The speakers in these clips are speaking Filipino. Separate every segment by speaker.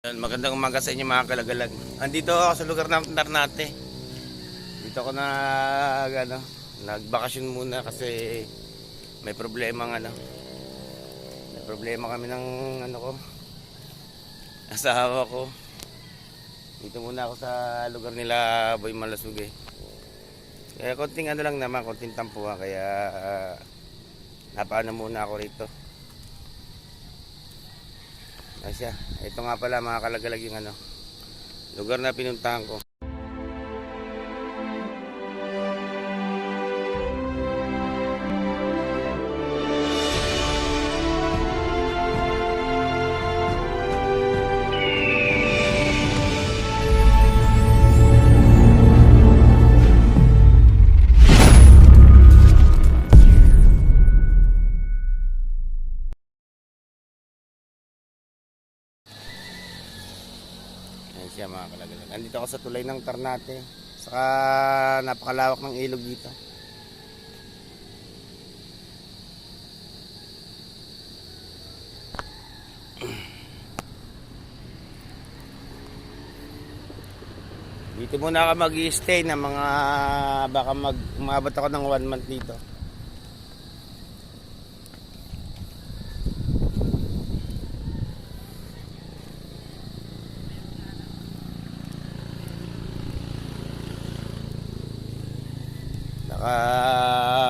Speaker 1: Magandang umaga sa inyo mga kalagalag. Andito ako sa lugar ng Ternate. Dito ako nagbakasyon muna kasi may problema May problema kami ng asawa ko. Dito muna ako sa lugar nila Boy Malasuge. Kaya konting lang naman, konting tampuhan kaya napaano muna ako rito. Asya, ito nga pala mga kalagalag yung lugar na pinuntahan ko. Ayan siya mga kalagalag. Andito ako sa tulay ng Ternate. Saka napakalawak ng ilog dito. Dito muna ako mag-i-stay ng mga baka umabot ako ng 1 month dito.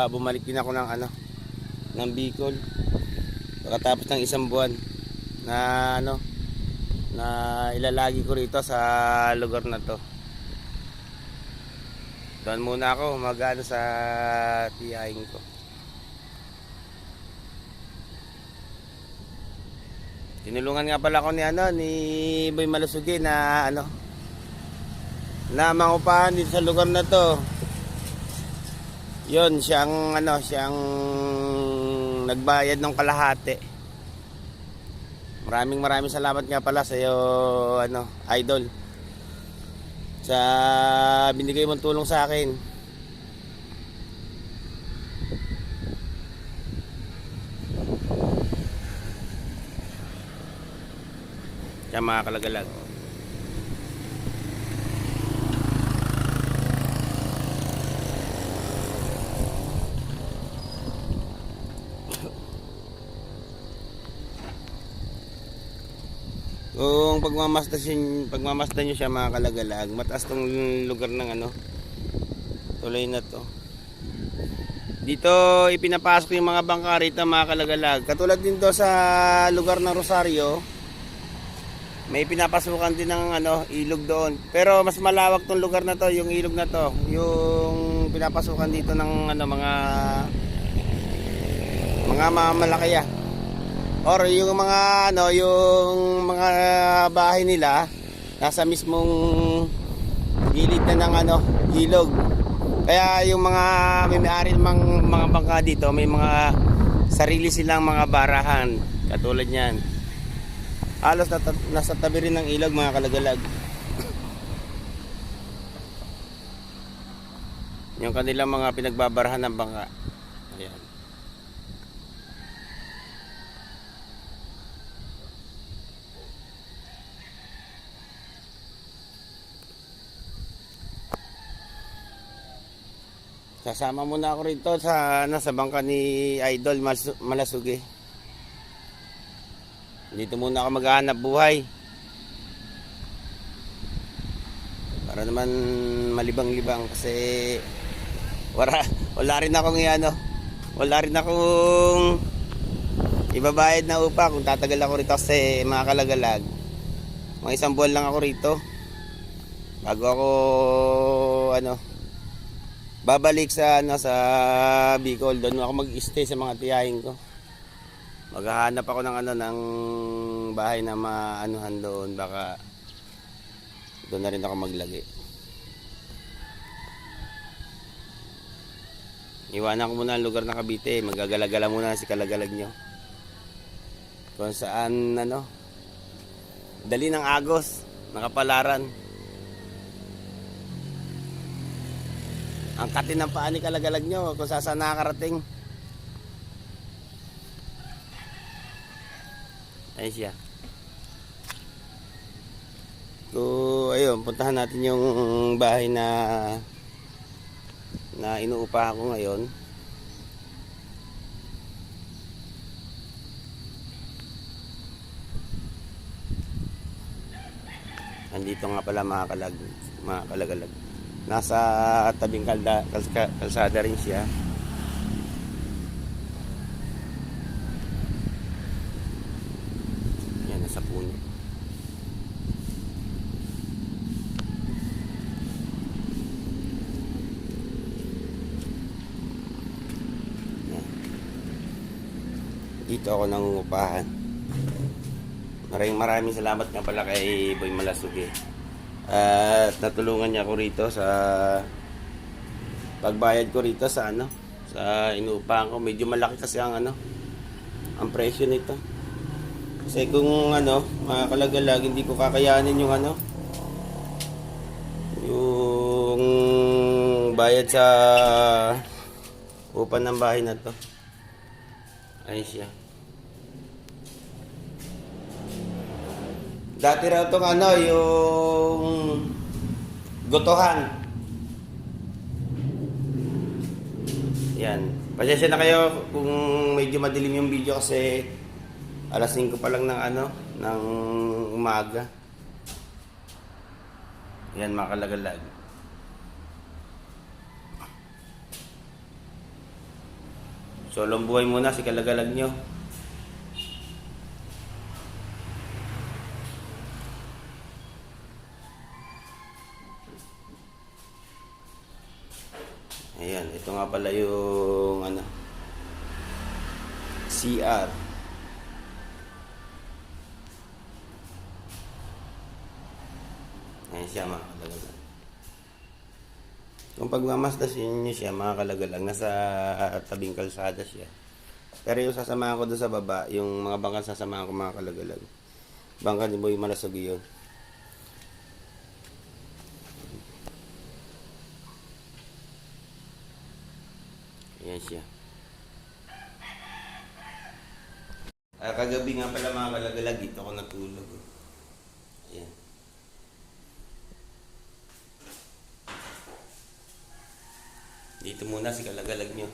Speaker 1: Bumalik din ako ng Bicol pagkatapos ng 1 buwan na ilalagi ko rito sa lugar na to. Doon muna ako sa tiyahin ko. Tinulungan nga pala ako ni Boy Malasuge na na mangupahan dito sa lugar na to. Yun, siyang nagbayad ng kalahati. Maraming salamat nga pala sa iyo, idol. Sa binigay mong tulong sa akin. Kaya mga kalagalag. Kung pagmamasdan nyo siya mga kalagalag, mataas tong lugar ng tulay na to. Dito ipinapasok yung mga bangka rito mga kalagalag. Katulad din do sa lugar ng Rosario, may pinapasukan din ng ilog doon. Pero mas malawak tong lugar na to, yung ilog na to. Yung pinapasukan dito ng mga malakaya. Or yung mga yung mga bahay nila nasa mismong gilid na ng ilog. Kaya yung mga may-ari ng mga bangka dito, may mga sarili silang mga barahan katulad niyan. Halos nasa tabi rin ng ilog mga kalagalag. Yung kanilang mga pinagbabarahan ng bangka. Ayan. Sasama muna ako rito sa bangka ni Idol Malasuge. Dito muna ako maghahanap buhay. Para naman malibang-libang kasi wala rin akong wala rin akong ibabayad na upa kung tatagal ako rito kasi mga kalagalag. Mga 1 buwan lang ako rito. Bago ako babalik sa Bicol. Doon ako mag-stay sa mga tiyahin ko. Maghahanap ako ng bahay na maanuhan doon, baka doon na rin ako maglagi. Iwanan ko muna ang lugar ng Cavite. Magagala-gala muna si kalagalag nyo kung saan dali ng Agos, Nakapalaran. Ang katin ng paa ni kalagalag nyo kung saan nakakarating. Ayun siya. So, ayun, puntahan natin yung bahay na inuupahan ko ngayon. Andito nga pala mga kalagalag. Nasa tabing kalsada rin siya. Yan, nasa puno. Yan. Dito ako nangungupahan. Maraming salamat nga pala kay Boy Malasugi. At natulungan niya ako rito sa pagbayad ko rito sa sa inuupahan ko. Medyo malaki kasi ang ang presyo nito. Kasi kung mga kalagalag, hindi ko kakayanin yung yung bayad sa upa ng bahay na to. Ayun siya. Dati raw itong yung gotohan. Yan. Pasensya na kayo kung medyo madilim yung video kasi alas 5 pa lang ng umaga. Yan mga kalagalag. So, buhay muna si kalagalag nyo. Ayan, ito nga pala yung CR. Ayan siya mga kalagalag. Kung pagmamasdasin nyo siya mga kalagalag, nasa tabing kalsada siya. Pero yung sasamahan ko doon sa baba, yung mga bangka sasamahan ko mga kalagalag. Bangka ni Boy Malasugi yun. Ayan siya. Kagabi nga pala mga kalagalag, dito ako natulog. Ayan. Dito muna si kalagalag nyo.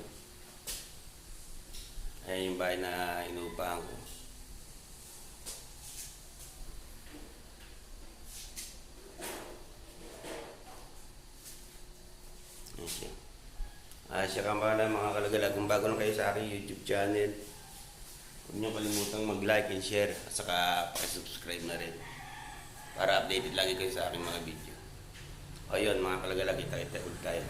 Speaker 1: Ayan yung bahay na inuupahan ko. Ayan siya. Siya ka pala mga kalagalag, kung bago lang kayo sa aking YouTube channel, huwag niyo kalimutang mag-like and share at saka pakisubscribe na rin para updated lagi kayo sa aking mga video. O yun mga kalagalag, kita ulit tayo.